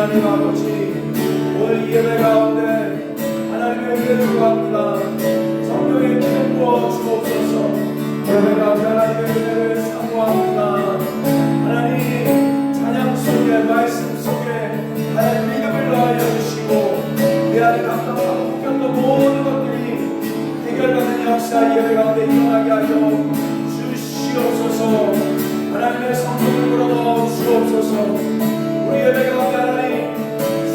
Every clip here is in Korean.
하나님 아버지, 오늘 이 예배 가운데 하나님의 은혜를 구합니다. 성령의 기름 부어 주옵소서. 예배 가운데 하나님의 은혜를 사모합니다. 하나님 찬양 속에 말씀 속에 하나님 믿음을 더하여 주시고 내 안에 답답하고 묶였던 모든 것들이 해결받는 역사 예배 가운데 일어나게 하여 주시옵소서. 하나님의 성령을 불어넣어 주옵소서. 우리 예배 가운데 하나님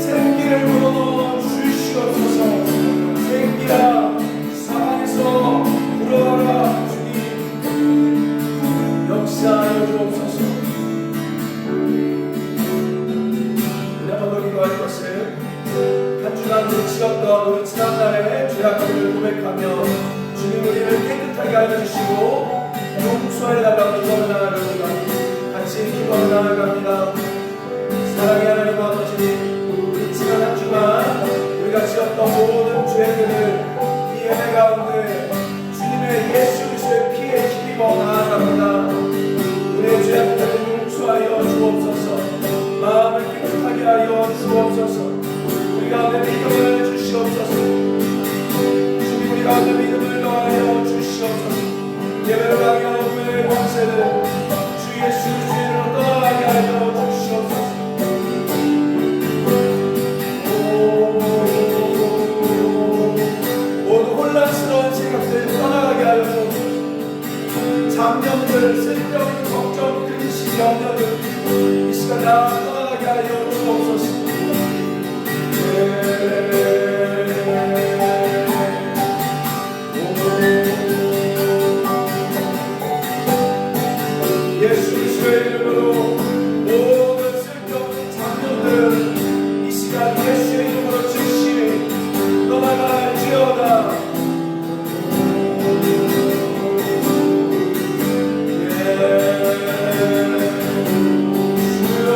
생기를 불어넣어 주시옵소서. 생기야 사방에서 불어라 주님 역사하여 주옵소서. 우리 한번 더 기도할 것을 한 주간 우리 지었던 우리 지난날의 죄악들을 고백하며 주님 우리를 깨끗하게 하여 주시고 용서해 달라고 기도를 나아갑니다. 같이 기도를 나아갑니다. 사랑의 하나님 아버지, 이 지난 한 주간 우리가 지었던 모든 죄들을 이 예배 가운데 주님의 예수 그리스도의 피에 힘입어 나아갑니다. 우리의 죄악들을 용서하여 주옵소서. 마음을 깨끗하게 하여 주옵소서. 우리 가운데 믿음을 주시옵소서. 주님 우리 가운데 믿음을 더하여 주시옵소서. 예배를 하며 우리의 권세를 주 예수 그리스도로 떠나게 하여 주시옵소서. 모두 혼란스러운 생각들 떠나가게 하여 주옵소서. 잡념들, 쓸데없는 걱정, 근심, 염려들 이 시간 다 떠나가게 하여 주옵소서. 예수 그리스도의 이름으로 모든 쓸데없는 잡념들 이 시간 예수의 이름으로 즉시 떠나갈지어다. 주여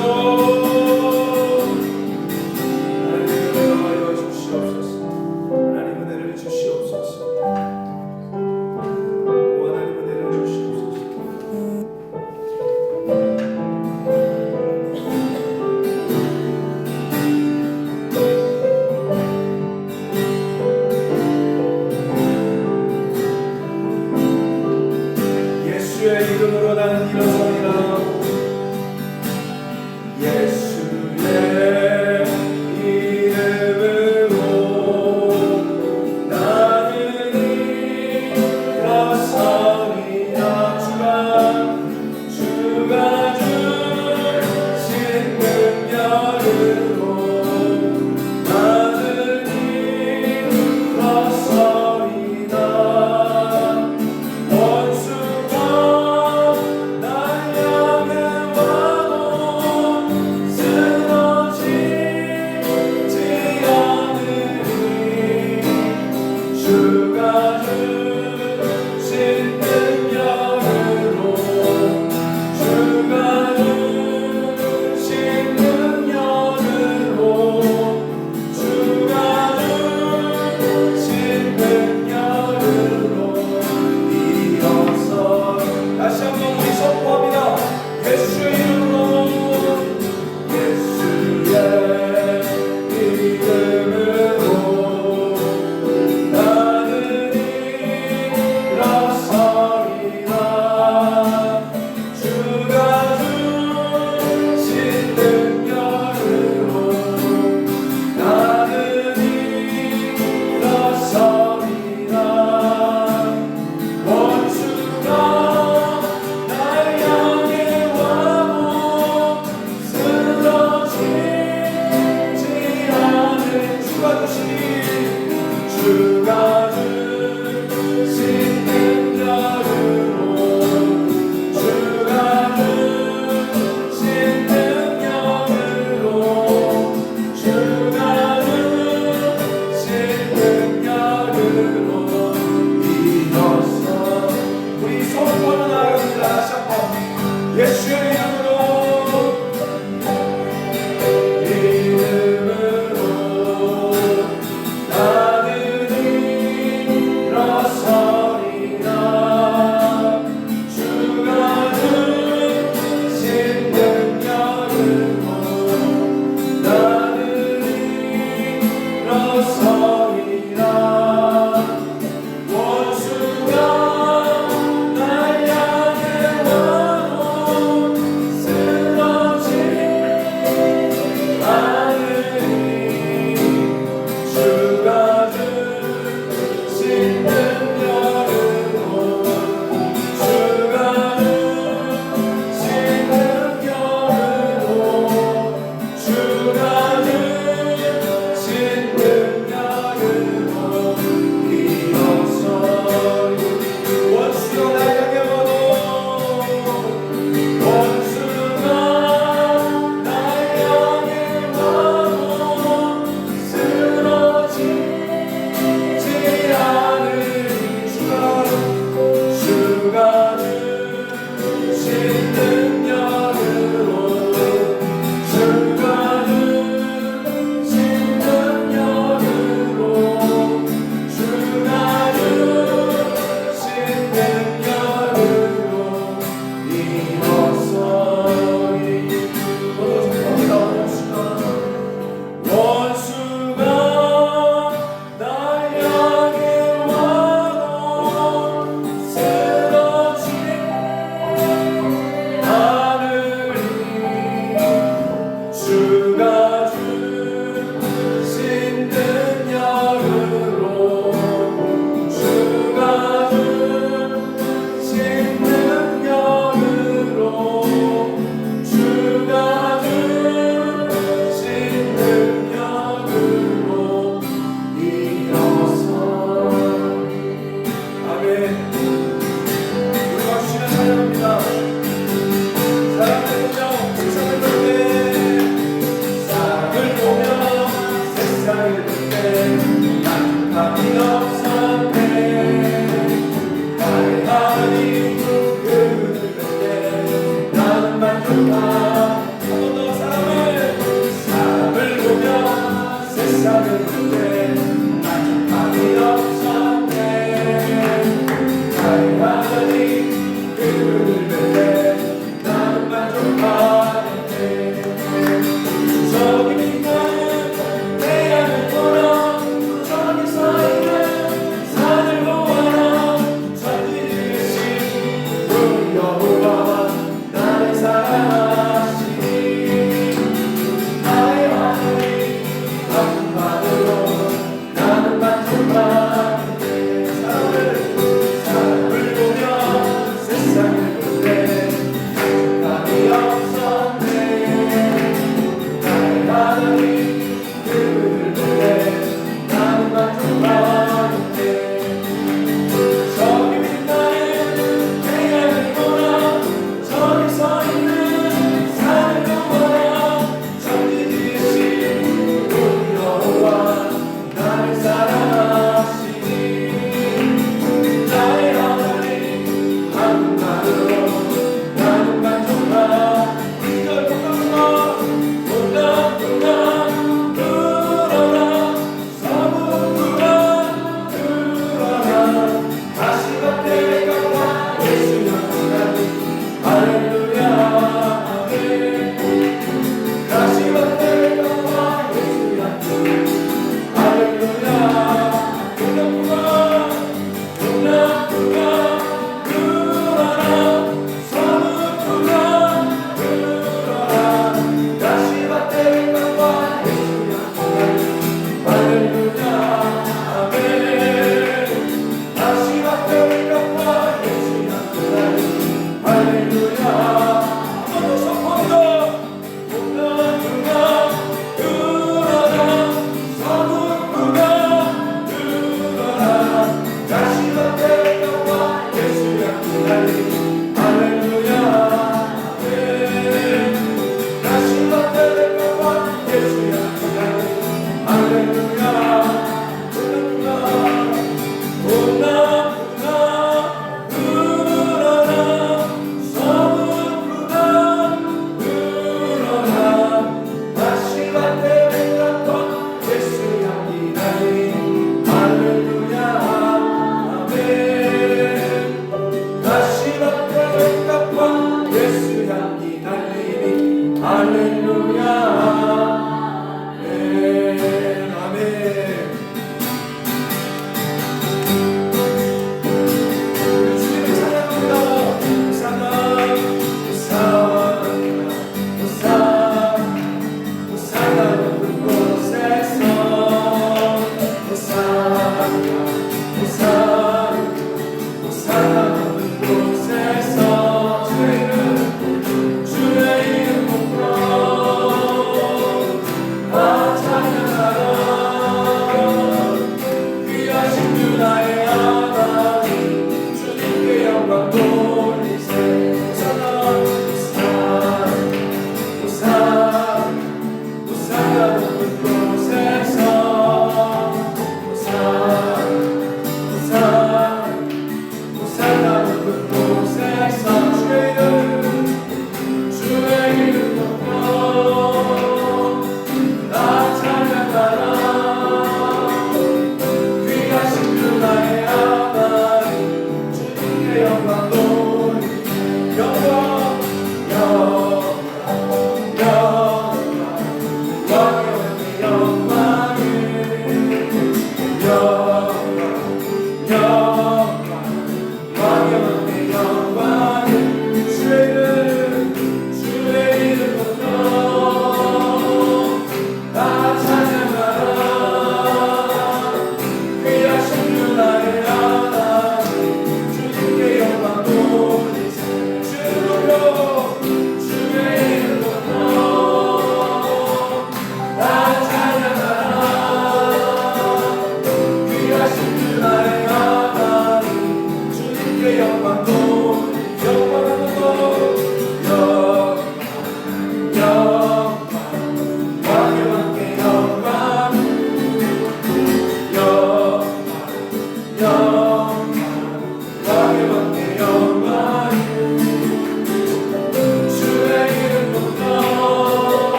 할렐루야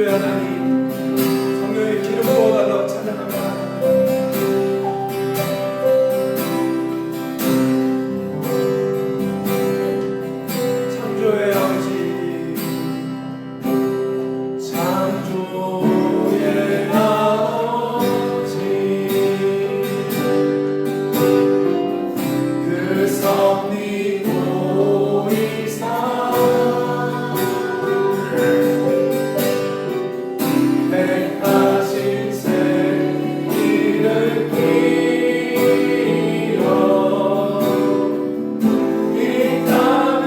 창조의 하나님, 성령의 기름 부어달라고 찬양합니다. 창조의 아버지, 창조의 아버지, 그 섭리 보이사 택하신 새 일으키어 이 땅을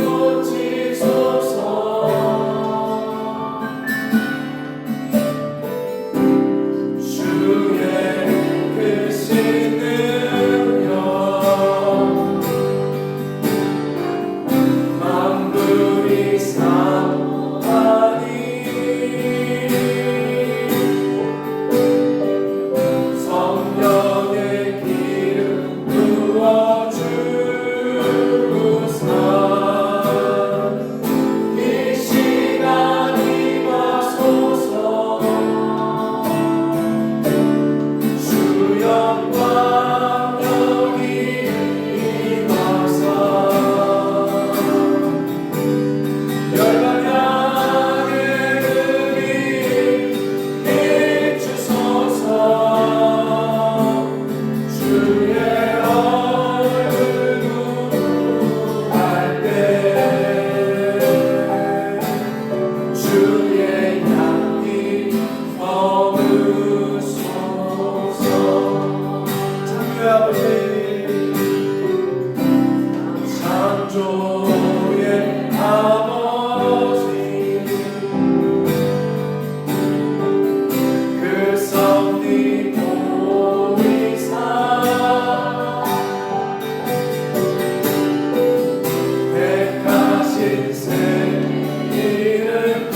고치소서. 주의 크신 능력 만물이 상하니 성령의 기름 부어주사 이 시간이 와소서. 주 영광 여기 임하사 열방 향의 은이 비추소서. 주의 얼굴 구할 때 주의 향기 머무소서. 창조의 아버지, 창조의 아버지, 그 섭리 보이사 택하신 새 일으키어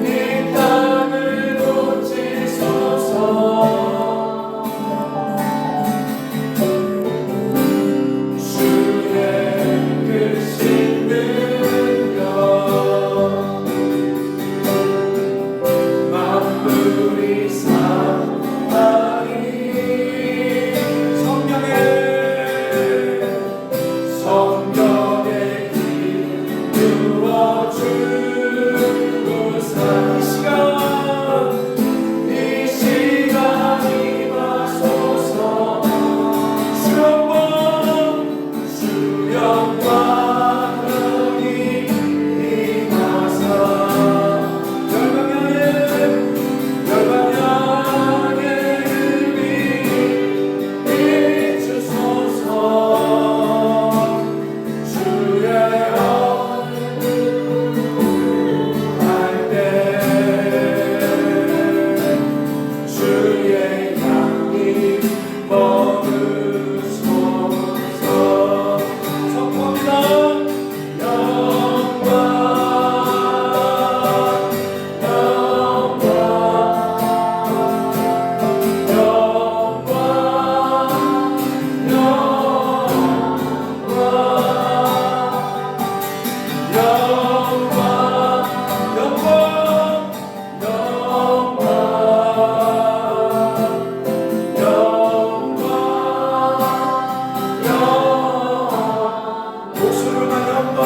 이 땅을 고치소서. 주의 크신 능력 만물이 상하니 성령의 길 부어주사 이 시간이 와소서. 주 영광 여기 임하사 열방 향의 은이 비추소서. 주의 얼굴 할 때 주의 향기 머무소서. 선포합니다. 영광 영광 목소리로만 영광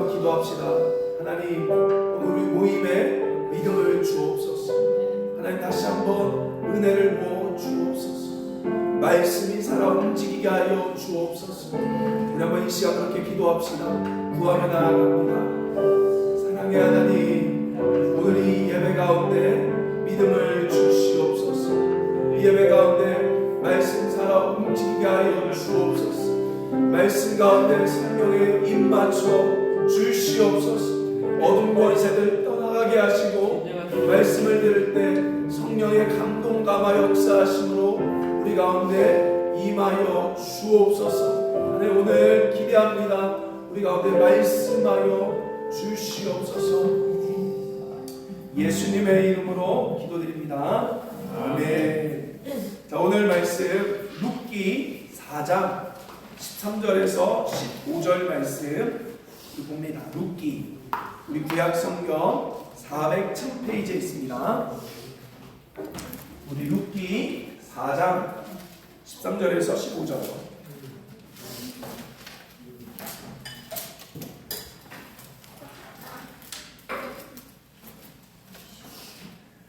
기도합시다. 하나님, 오늘 모임에 믿음을 주옵소서. 하나님, 다시 한번 은혜를 부어 주옵소서. 말씀이 살아 움직이게 하여 주옵소서. 우리 한번 이 시간 그렇게 기도합시다. 구하며 나아갑니다. 사랑의 하나님, 오늘 이 예배 가운데 믿음을 주시옵소서. 이 예배 가운데 말씀 살아 움직이게 지키게 하여 주옵소서. 말씀 가운데 성령의 입 맞춰 주시옵소서. 어둠 권세들 떠나가게 하시고 말씀을 들을 때 성령의 감동 감화 역사하심으로 우리 가운데 임하여 주옵소서. 하나님 오늘 기대합니다. 우리 가운데 말씀하여 주시옵소서. 예수님의 이름으로 기도드립니다. 아멘. 자, 오늘 말씀 룻기 4장 13절에서 15절 말씀 봅니다. 룻기 우리 구약 성경 410페이지에 있습니다. 우리 룻기 4장 13절에서 15절.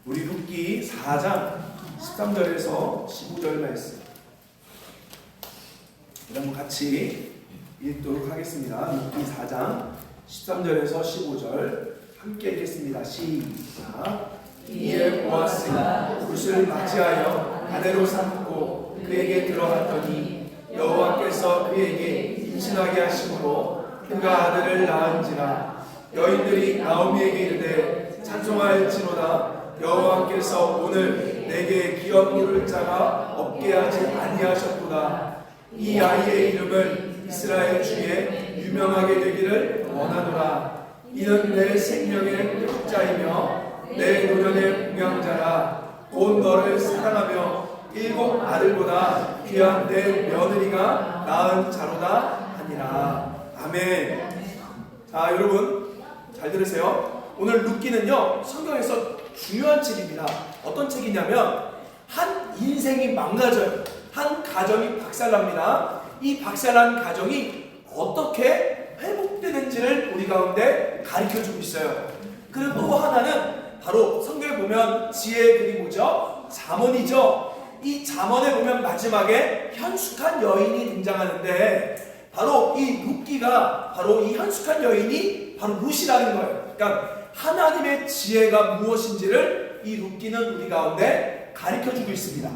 우리 룻기 4장 13절에서 15절 말씀 한번 같이 읽도록 하겠습니다. 룻기 4장 13절에서 15절 함께 읽겠습니다. 시작. 이에 보아스가 룻을 맞이하여 아내로 삼고 그에게 들어갔더니 여호와께서 그에게 임신하게 하심으로 그가 아들을 낳은지라. 여인들이 나오미에게 이르되 찬송하였지로다. 여호와께서 오늘 내게 기업 물을 자가 없게 하지 아니하셨도다. 이 아이의 이름을 이스라엘 중에 유명하게 되기를 원하노라. 이는 내 생명의 회복자이며 내 노년의 공양자라. 곧 너를 사랑하며 7 아들보다 귀한 내 며느리가 낳은 자로다 하니라. 아멘. 자, 여러분 잘 들으세요. 오늘 룻기는요 성경에서 중요한 책입니다. 어떤 책이냐면 한 인생이 망가져요. 한 가정이 박살납니다. 이 박살난 가정이 어떻게 회복되는지를 우리 가운데 가르쳐주고 있어요. 그리고 또 하나는 바로 성경에 보면 지혜의 글이 뭐죠? 잠언이죠. 이 잠언에 보면 마지막에 현숙한 여인이 등장하는데 바로 이 룻기가 바로 이 현숙한 여인이 바로 룻이라는 거예요. 그러니까 하나님의 지혜가 무엇인지를 이 룻기는 우리 가운데 가르쳐주고 있습니다.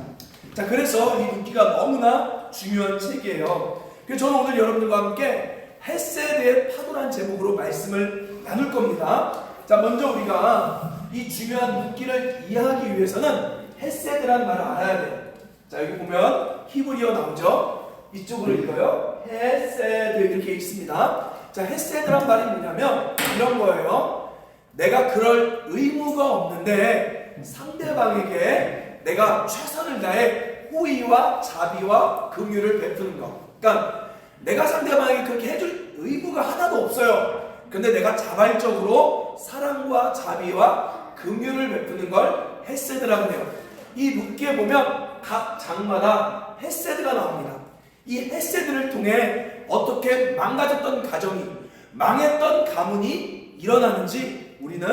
자, 그래서 이 룻기가 너무나 중요한 책이에요. 그래서 저는 오늘 여러분들과 함께 헤세드의 파도라는 제목으로 말씀을 나눌 겁니다. 자, 먼저 우리가 이 중요한 룻기를 이해하기 위해서는 헤세드라는 말을 알아야 돼요. 자, 여기 보면 히브리어 나오죠? 이쪽으로 읽어요. 헤세드 이렇게 읽습니다. 자, 헤세드란 말이 뭐냐면 이런 거예요. 내가 그럴 의무가 없는데 상대방에게 내가 최선을 다해 호의와 자비와 긍휼을 베푸는 것. 그러니까 내가 상대방에게 그렇게 해줄 의무가 하나도 없어요. 근데 내가 자발적으로 사랑과 자비와 긍휼을 베푸는 걸 헤세드라고 해요. 이 룻기에 보면 각 장마다 헤세드가 나옵니다. 이 헤세드를 통해 어떻게 망가졌던 가정이, 망했던 가문이 일어나는지 우리는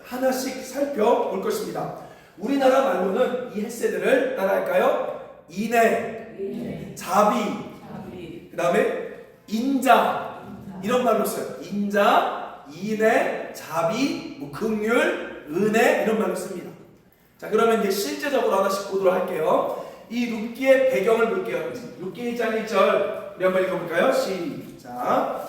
하나씩 살펴볼 것입니다. 우리나라 말로는 이 헤세드를 따라할까요? 인애, 자비, 그 다음에 인자, 이런 말로 써요. 인자, 인애, 자비, 긍휼, 은혜, 이런 말로 씁니다. 자, 그러면 이제 실제적으로 하나씩 보도록 할게요. 이 룻기의 배경을 볼게요. 룻기 1장 1절 우리 한번 읽어볼까요? 시작.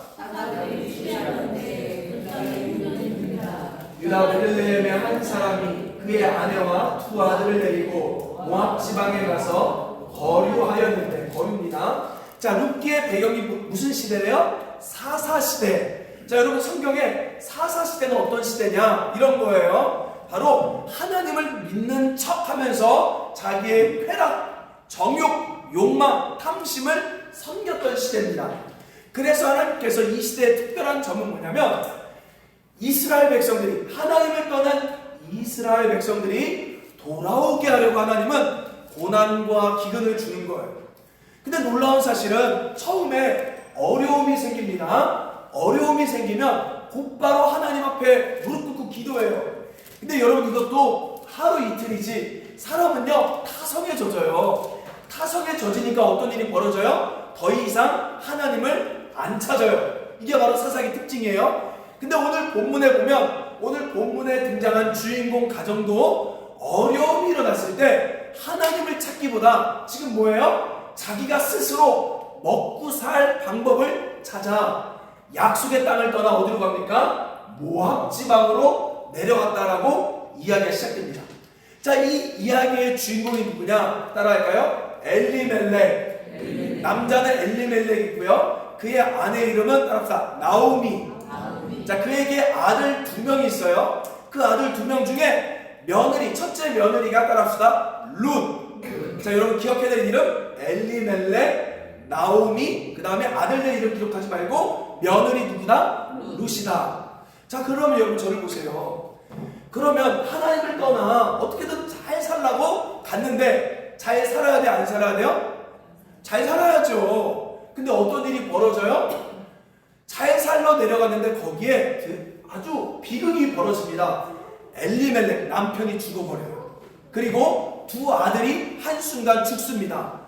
유다 베들레헴의 한 사람이 그의 아내와 2 아들을 데리고 모압 지방에 가서 거류하였는데, 거류입니다. 자, 룻기의 배경이 무슨 시대래요? 사사시대. 자, 여러분 성경에 사사시대는 어떤 시대냐? 이런 거예요. 바로 하나님을 믿는 척하면서 자기의 쾌락, 정욕, 욕망, 탐심을 섬겼던 시대입니다. 그래서 하나님께서 이 시대의 특별한 점은 뭐냐면 이스라엘 백성들이, 하나님을 떠난 이스라엘 백성들이 돌아오게 하려고 하나님은 고난과 기근을 주는 거예요. 근데 놀라운 사실은 처음에 어려움이 생깁니다. 어려움이 생기면 곧바로 하나님 앞에 무릎 꿇고 기도해요. 근데 여러분 이것도 하루 이틀이지 사람은요 타성에 젖어요. 타성에 젖으니까 어떤 일이 벌어져요? 더 이상 하나님을 안 찾아요. 이게 바로 사사기 특징이에요. 근데 오늘 본문에 보면, 오늘 본문에 등장한 주인공 가정도 어려움이 일어났을 때 하나님을 찾기보다 지금 뭐예요? 자기가 스스로 먹고 살 방법을 찾아 약속의 땅을 떠나 어디로 갑니까? 모압 지방으로 내려갔다라고 이야기가 시작됩니다. 자, 이 이야기의 주인공이 누구냐? 따라할까요? 엘리멜렉. 남자는 엘리멜렉이고요. 그의 아내 이름은 따라합시다. 나오미. 자, 그에게 아들 2명이 있어요. 그 아들 2명 중에 며느리, 첫째 며느리가 따라합시다. 룻. 자, 여러분 기억해야 될 이름? 엘리멜렉, 나오미, 그 다음에 아들들 이름 기록하지 말고 며느리 누구다? 룻이다. 자, 그러면 여러분 저를 보세요. 그러면 하나님을 떠나 어떻게든 잘 살라고 갔는데 잘 살아야 돼, 안 살아야 돼요? 잘 살아야죠. 근데 어떤 일이 벌어져요? 잘 살러 내려갔는데 거기에 아주 비극이 벌어집니다. 엘리멜렉 남편이 죽어버려요. 그리고 2 아들이 한순간 죽습니다.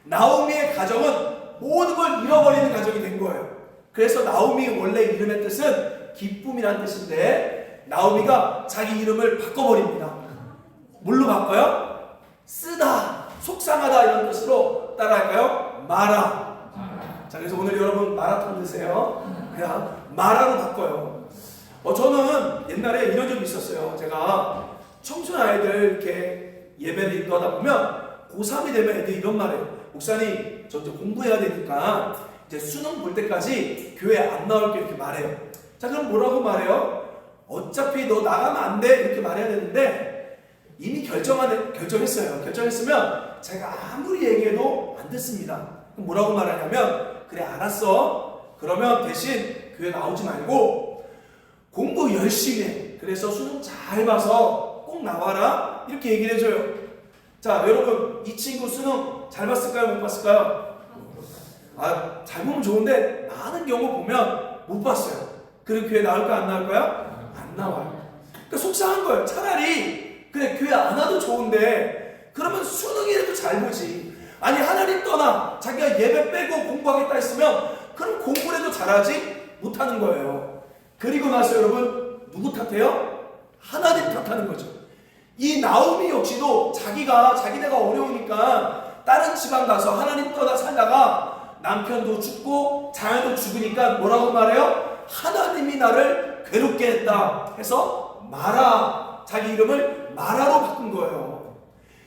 나오미의 가정은 모든 걸 잃어버리는 가정이 된 거예요. 그래서 나오미 원래 이름의 뜻은 기쁨이란 뜻인데 나오미가 자기 이름을 바꿔버립니다. 뭘로 바꿔요? 쓰다, 속상하다 이런 뜻으로 따라할까요? 마라. 자, 그래서 오늘 여러분 마라톤 드세요. 그냥 마라로 바꿔요. 저는 옛날에 이런 적이 있었어요. 제가 청소년 아이들 이렇게 예배를 인도하다 보면 고3이 되면 애들이 이런 말해요. 목사님, 저 이제 공부해야 되니까 이제 수능 볼 때까지 교회 안 나올게 이렇게 말해요. 자, 그럼 뭐라고 말해요? 어차피 너 나가면 안 돼 이렇게 말해야 되는데 이미 결정했어요. 결정했으면 제가 아무리 얘기해도 안 듣습니다. 그럼 뭐라고 말하냐면 그래 알았어. 그러면 대신 교회 나오지 말고 공부 열심히 해. 그래서 수능 잘 봐서 꼭 나와라. 이렇게 얘기를 해줘요. 자, 여러분 이 친구 수능 잘 봤을까요? 못 봤을까요? 잘 보면 좋은데 많은 경우 보면 못 봤어요. 그리고 교회 나올까요? 안 나올까요? 안 나와요. 그러니까 속상한 거예요. 차라리 그래 교회 안 와도 좋은데 그러면 수능이라도 잘 보지. 아니 하나님 떠나 자기가 예배 빼고 공부하겠다 했으면 그럼 공부를 해도 잘하지 못하는 거예요. 그리고 나서 여러분 누구 탓해요? 하나님 탓하는 거죠. 이 나오미 역시도 자기네가 어려우니까 다른 지방 가서 하나님 떠나 살다가 남편도 죽고 자녀도 죽으니까 뭐라고 말해요? 하나님이 나를 괴롭게 했다 해서 마라, 자기 이름을 마라로 바꾼 거예요.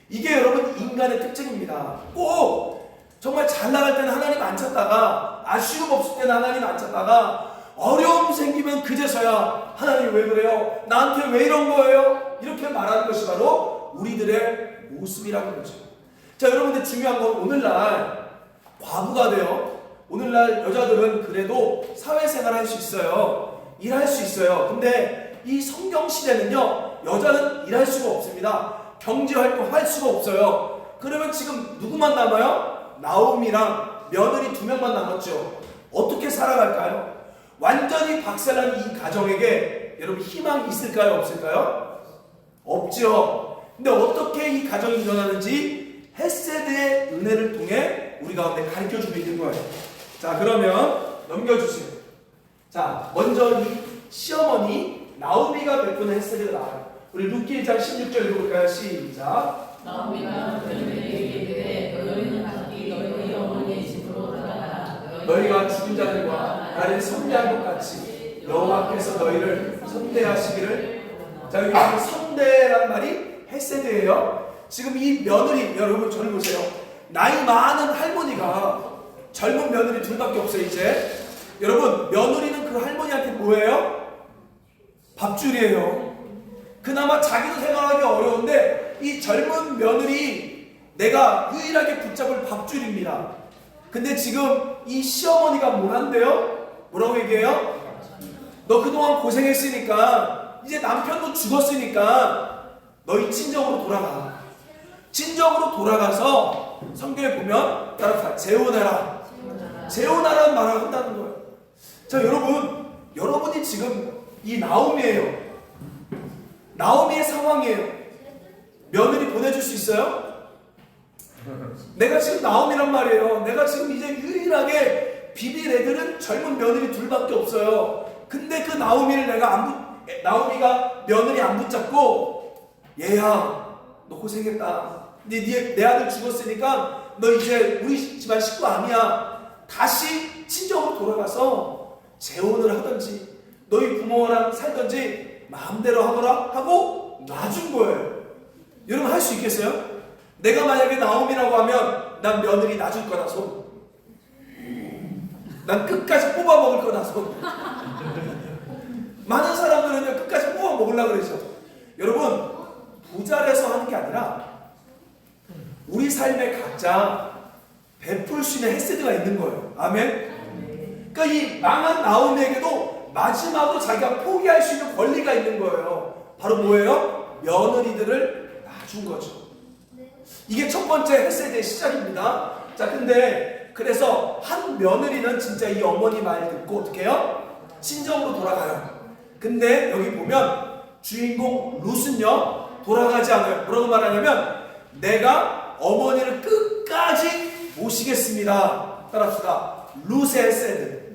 이게 여러분 인간의 특징입니다. 꼭 정말 잘 나갈 때는 하나님 안 찾다가 아쉬움 없을 때는 하나님 안 찾다가 어려움 생기면 그제서야 하나님 왜 그래요? 나한테 왜 이런 거예요? 이렇게 말하는 것이 바로 우리들의 모습이라는 거죠. 자, 여러분들 중요한 건 오늘날 과부가 돼요. 오늘날 여자들은 그래도 사회생활 할 수 있어요. 일할 수 있어요. 근데 이 성경 시대는요, 여자는 일할 수가 없습니다. 경제활동 할 수가 없어요. 그러면 지금 누구만 남아요? 나오미랑 며느리 2명만 남았죠. 어떻게 살아갈까요? 완전히 박살난 이 가정에게 여러분 희망이 있을까요? 없을까요? 없죠. 근데 어떻게 이 가정이 일어나는지 헤세드의 은혜를 통해 우리 가운데 가르쳐주고 있는 거예요. 자, 그러면 넘겨주세요. 자, 먼저 이 시어머니 나오미가 베푸는 헤세드가 나와요. 우리 룻기 1장 16절 읽어볼까요? 시작. 나오미가 그들에게 이르되 너희는 각기 너희 어머니의 집으로 돌아가라. 너희가 죽은 자들과 나를 선대한 것 같이 여호와께서 너희를 선대하시기를. 자, 여기 선대란 말이 헤세드예요. 지금 이 며느리, 여러분 저를 보세요. 나이 많은 할머니가 젊은 며느리 2밖에 없어요. 이제 여러분 며느리는 그 할머니한테 뭐예요? 밥줄이에요. 그나마 자기도 생활하기 어려운데 이 젊은 며느리 내가 유일하게 붙잡을 밥줄입니다. 근데 지금 이 시어머니가 뭘 한대요? 뭐라고 얘기해요? 너 그동안 고생했으니까 이제 남편도 죽었으니까 너희 친정으로 돌아가. 친정으로 돌아가서 성경에 보면 따라서 재혼해라. 재혼하라는 말을 한다는 거예요. 자, 여러분이 지금 이 나오미예요. 나오미의 상황이에요. 며느리 보내줄 수 있어요? 내가 지금 나오미란 말이에요. 내가 지금 이제 유일하게 비빌 애들은 젊은 며느리 2밖에 없어요. 근데 그 나오미를 나오미가 며느리 안 붙잡고 얘야 너 고생했다. 내 아들 죽었으니까 너 이제 우리 집안 식구 아니야. 다시 친정으로 돌아가서 재혼을 하든지 너희 부모랑 살든지 마음대로 하거라 하고 놔준 거예요. 여러분 할 수 있겠어요? 내가 만약에 나옴이라고 하면 난 며느리 놔줄 거다 손. 난 끝까지 뽑아 먹을 거다 손. 많은 사람들은 끝까지 뽑아 먹으려고 그러죠. 여러분 부자라서 하는 게 아니라 우리 삶에 각자 베풀 수 있는 헤세드가 있는 거예요. 아멘. 그러니까 이 망한 나오미에게도 마지막으로 자기가 포기할 수 있는 권리가 있는 거예요. 바로 뭐예요? 며느리들을 놔준 거죠. 이게 첫 번째 헤세드의 시작입니다. 자, 근데 그래서 한 며느리는 진짜 이 어머니 말 듣고 어떻게 해요? 친정으로 돌아가요. 근데 여기 보면 주인공 룻은요 돌아가지 않아요. 뭐라고 말하냐면 내가 어머니를 끝까지 모시겠습니다. 따라합시다. 룻의 헤세드.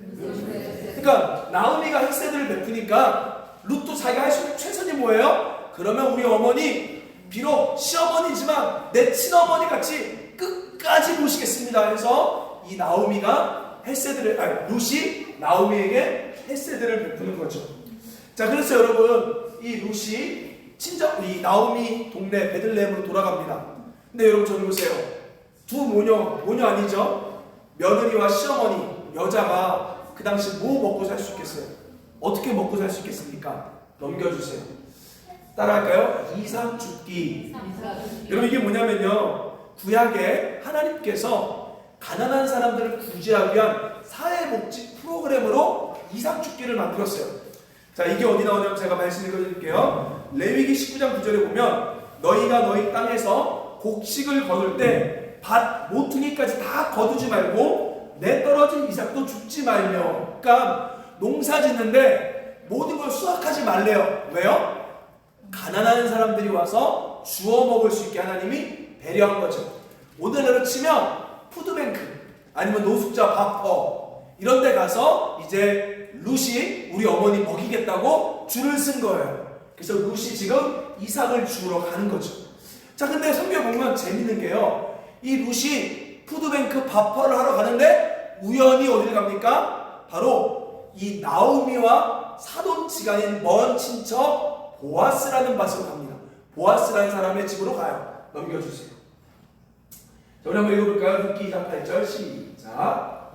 그러니까 나오미가 헤세드를 베푸니까 룻도 자기가 할 수 있는 최선이 뭐예요? 그러면 우리 어머니 비록 시어머니지만 내 친어머니 같이 끝까지 모시겠습니다. 해서 이 나오미가 룻이 나오미에게 헤세드를 베푸는 거죠. 자, 그래서 여러분 이 룻이 이 나오미 동네 베들레헴으로 돌아갑니다. 근데 여러분 저기 보세요. 두 모녀 아니죠? 며느리와 시어머니 여자가 그 당시 뭐 먹고 살 수 있겠어요? 어떻게 먹고 살 수 있겠습니까? 넘겨주세요. 따라할까요? 이삭 죽기. 여러분 이게 뭐냐면요 구약에 하나님께서 가난한 사람들을 구제하기 위한 사회복지 프로그램으로 이삭 죽기를 만들었어요. 자, 이게 어디 나오냐면 제가 말씀 읽어드릴게요. 레위기 19장 9절에 보면 너희가 너희 땅에서 곡식을 거둘 때 밭 모퉁이까지 다 거두지 말고 내 떨어진 이삭도 줍지 말며. 그러니까 농사 짓는데 모든 걸 수확하지 말래요. 왜요? 가난한 사람들이 와서 주워 먹을 수 있게 하나님이 배려한 거죠. 오늘날로 치면 푸드뱅크 아니면 노숙자 밥터 이런 데 가서 이제 룻이 우리 어머니 먹이겠다고 줄을 쓴 거예요. 그래서 룻이 지금 이삭을 주우러 가는 거죠. 자, 근데 성경에 보면 재밌는 게요. 이 룻이 푸드뱅크 밥퍼를 하러 가는데 우연히 어디를 갑니까? 바로 이 나오미와 사돈지간인 먼 친척 보아스라는 밭으로 갑니다. 보아스라는 사람의 집으로 가요. 넘겨주세요. 자, 우리 한번 읽어볼까요? 룻기 2장 8절 시작.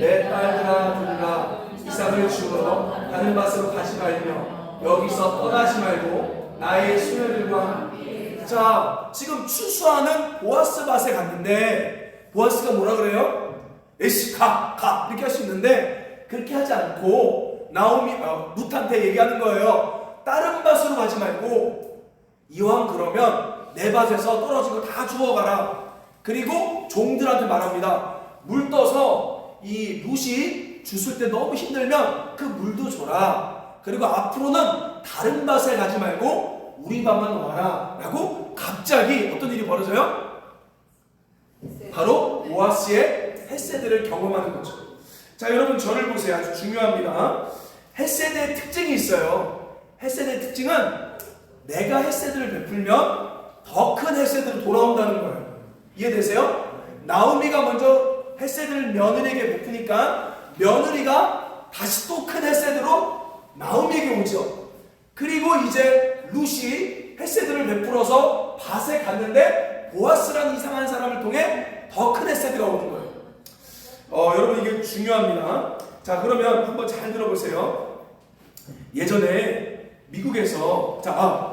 내 딸들아 들으라 이삭을 주우러 가는 밭으로 가지 말며 여기서 떠나지 말고 나의 수녀들과 함께. 자, 지금 추수하는 보아스 밭에 갔는데 보아스가 뭐라 그래요? 에이씨 가 이렇게 할 수 있는데 그렇게 하지 않고 나오미 룻한테 얘기하는 거예요. 다른 밭으로 가지 말고 이왕 그러면 내 밭에서 떨어진 거 다 주워가라. 그리고 종들한테 말합니다. 물 떠서 이 룻이 주술 때 너무 힘들면 그 물도 줘라. 그리고 앞으로는 다른 밭에 가지 말고 우리 밭만 와라 라고 갑자기 어떤 일이 벌어져요? 바로 보아스의 헤세드를 경험하는 거죠. 자, 여러분 저를 보세요. 아주 중요합니다. 헤세드의 특징이 있어요. 헤세드의 특징은 내가 헤세드를 베풀면 더 큰 헤세드로 돌아온다는 거예요. 이해되세요? 나오미가 먼저 헤세드를 며느리에게 베푸니까 며느리가 다시 또 큰 헤세드로 나오미에게 오죠. 그리고 이제 룻이 헤세드를 베풀어서 밭에 갔는데 보아스라는 이상한 사람을 통해 더 큰 헤세드가 오는 거예요. 여러분 이게 중요합니다. 자, 그러면 한번 잘 들어보세요. 예전에 미국에서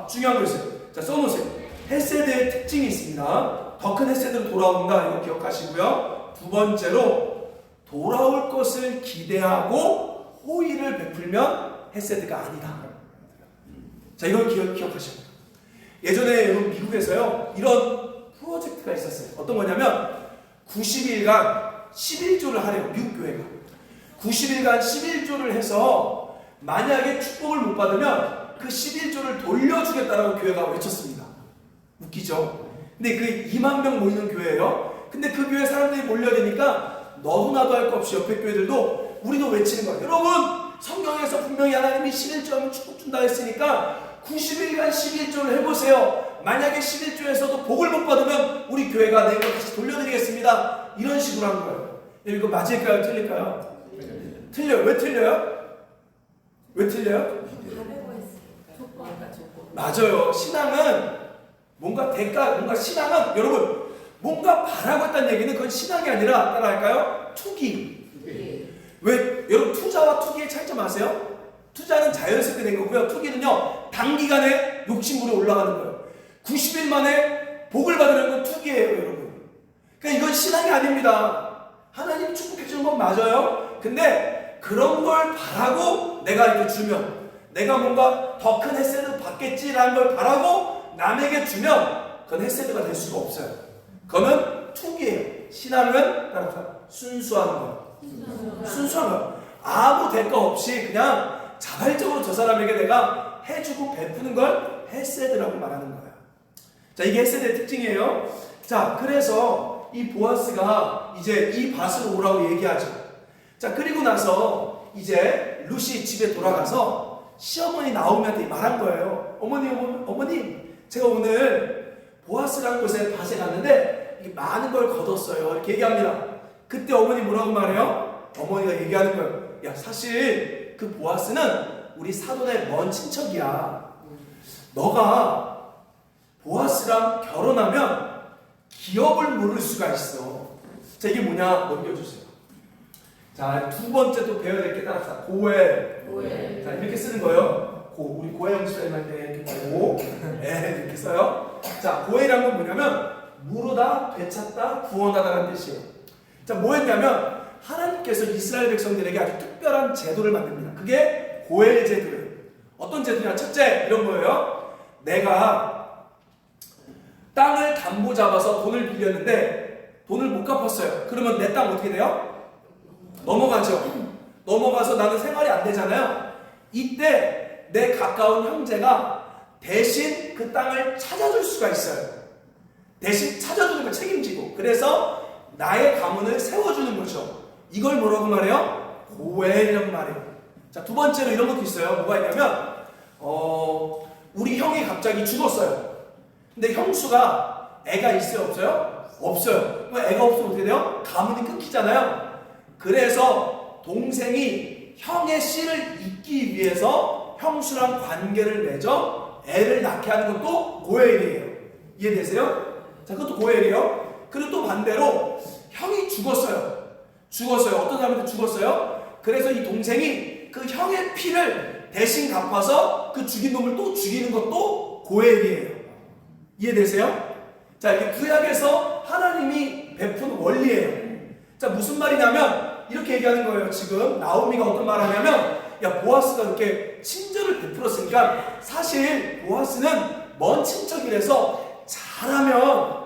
중요한 거 있어요. 자, 써놓으세요. 헤세드의 특징이 있습니다. 더 큰 헤세드로 돌아온다. 이거 기억하시고요. 두 번째로 돌아올 것을 기대하고 호의를 베풀면 헤세드가 아니다. 자, 이걸 기억하셔야 돼요. 예전에 여러분 미국에서요 이런 프로젝트가 있었어요. 어떤 거냐면 90일간 11조를 하래요. 미국 교회가 90일간 11조를 해서 만약에 축복을 못 받으면 그 11조를 돌려주겠다라고 교회가 외쳤습니다. 웃기죠? 근데 그 2만 명 모이는 교회예요. 근데 그 교회 사람들이 몰려드니까 너도 나도 할 거 없이 옆에 교회들도 우리도 외치는 거예요. 여러분 성경에서 분명히 하나님이 11조 하면 축복 준다 했으니까 90일간 11조를 해보세요. 만약에 11조에서도 복을 못 받으면 우리 교회가 내 거 다시 돌려드리겠습니다. 이런 식으로 한 거예요. 이거 맞을까요? 틀릴까요? 틀려요. 왜 틀려요? 왜 틀려요? 맞아요. 신앙은 뭔가 뭔가 신앙은 여러분 뭔가 바라고 했다는 얘기는 그건 신앙이 아니라 따라할까요? 투기. 왜 여러분 투자와 투기의 차이점 아세요? 투자는 자연스럽게 된 거고요. 투기는요 단기간에 욕심으로 올라가는 거예요. 90일 만에 복을 받으려는 건 투기예요, 여러분. 그러니까 이건 신앙이 아닙니다. 하나님 축복해 주는 건 맞아요. 근데 그런 걸 바라고 내가 이렇게 주면 내가 뭔가 더 큰 햇세드 받겠지라는 걸 바라고 남에게 주면 그건 햇세드가 될 수가 없어요. 그거는 투기예요. 신앙은 따라서 순수한 거. 순수한 거. 아무 대가 없이 그냥 자발적으로 저 사람에게 내가 해주고 베푸는 걸 햇세드라고 말하는 거예요. 자, 이게 햇세드의 특징이에요. 자, 그래서 이 보아스가 이제 이 밭으로 오라고 얘기하죠. 자, 그리고 나서 이제 루시 집에 돌아가서 시어머니 나오미한테 말한 거예요. 어머님, 제가 오늘 보아스라는 곳에 밭에 갔는데 많은 걸 거뒀어요. 이렇게 얘기합니다. 그때 어머니 뭐라고 말해요? 어머니가 얘기하는 거예요. 야, 사실 그 보아스는 우리 사돈의 먼 친척이야. 너가 보아스랑 결혼하면 기업을 물을 수가 있어. 자, 이게 뭐냐? 넘겨주세요. 자, 두 번째 또 배워야 될 게 따라서 고엘. 자, 이렇게 쓰는 거예요. 우리 고엘 형수님 할 때 이렇게 고, 이렇게 써요. 자, 고엘이란 건 뭐냐면 물으다, 되찾다, 구원하다라는 뜻이에요. 자, 뭐였냐면 하나님께서 이스라엘 백성들에게 아주 특별한 제도를 만듭니다. 그게 고엘 제도예요. 어떤 제도냐? 첫째, 이런 거예요. 내가 땅을 담보 잡아서 돈을 빌렸는데 돈을 못 갚았어요. 그러면 내 땅 어떻게 돼요? 넘어가죠. 넘어가서 나는 생활이 안 되잖아요. 이때 내 가까운 형제가 대신 그 땅을 찾아줄 수가 있어요. 대신 찾아주는 걸 책임지고. 그래서 나의 가문을 세워주는 거죠. 이걸 뭐라고 말해요? 고엘이라고 말해요. 자, 두 번째로 이런 것도 있어요. 뭐가 있냐면 우리 형이 갑자기 죽었어요. 근데 형수가 애가 있어요? 없어요? 없어요. 애가 없으면 어떻게 돼요? 가문이 끊기잖아요. 그래서 동생이 형의 씨를 잇기 위해서 형수랑 관계를 맺어 애를 낳게 하는 것도 고엘이에요. 이해되세요? 자, 그것도 고엘이에요. 그리고 또 반대로 형이 죽었어요. 어떤 사람한테 죽었어요. 그래서 이 동생이 그 형의 피를 대신 갚아서 그 죽인 놈을 또 죽이는 것도 고엘이에요. 이해되세요? 자, 이게 구약에서 하나님이 베푼 원리예요. 자, 무슨 말이냐면 이렇게 얘기하는 거예요. 지금 나오미가 어떤 말 하냐면, 야, 보아스가 이렇게 친절을 베풀었으니까 사실 보아스는 먼 친척이라서 잘하면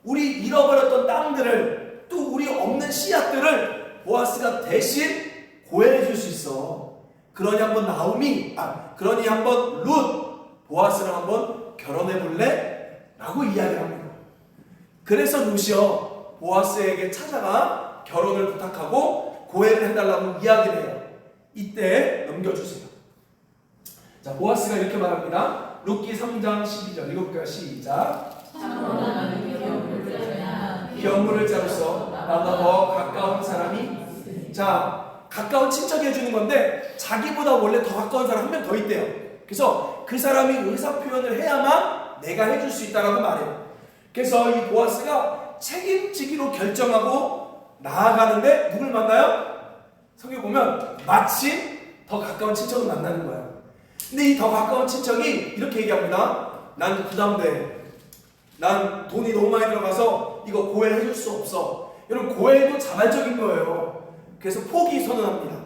우리 잃어버렸던 땅들을 또 우리 없는 씨앗들을 보아스가 대신 고해해 줄 수 있어. 그러니 한번 그러니 한번 룻 보아스랑 한번 결혼해 볼래? 라고 이야기합니다. 그래서 룻이요 보아스에게 찾아가 결혼을 부탁하고 고해를 해달라고 이야기를 해요. 이때 넘겨주세요. 자, 보아스가 이렇게 말합니다. 룻기 3장 12절 읽어볼까요? 시작. 기업물을 자로서 나보다 더 가까운 사람이, 자, 가까운 친척이 해주는 건데 자기보다 원래 더 가까운 사람 한 명 더 있대요. 그래서 그 사람이 의사표현을 해야만 내가 해줄 수 있다라고 말해요. 그래서 이 보아스가 책임지기로 결정하고 나아가는데 누굴 만나요? 성경 보면 마침 더 가까운 친척을 만나는 거예요. 근데 이 더 가까운 친척이 이렇게 얘기합니다. 난 부담돼. 난 돈이 너무 많이 들어가서 이거 고해를 해줄 수 없어. 여러분, 고해도 자발적인 거예요. 그래서 포기 선언합니다.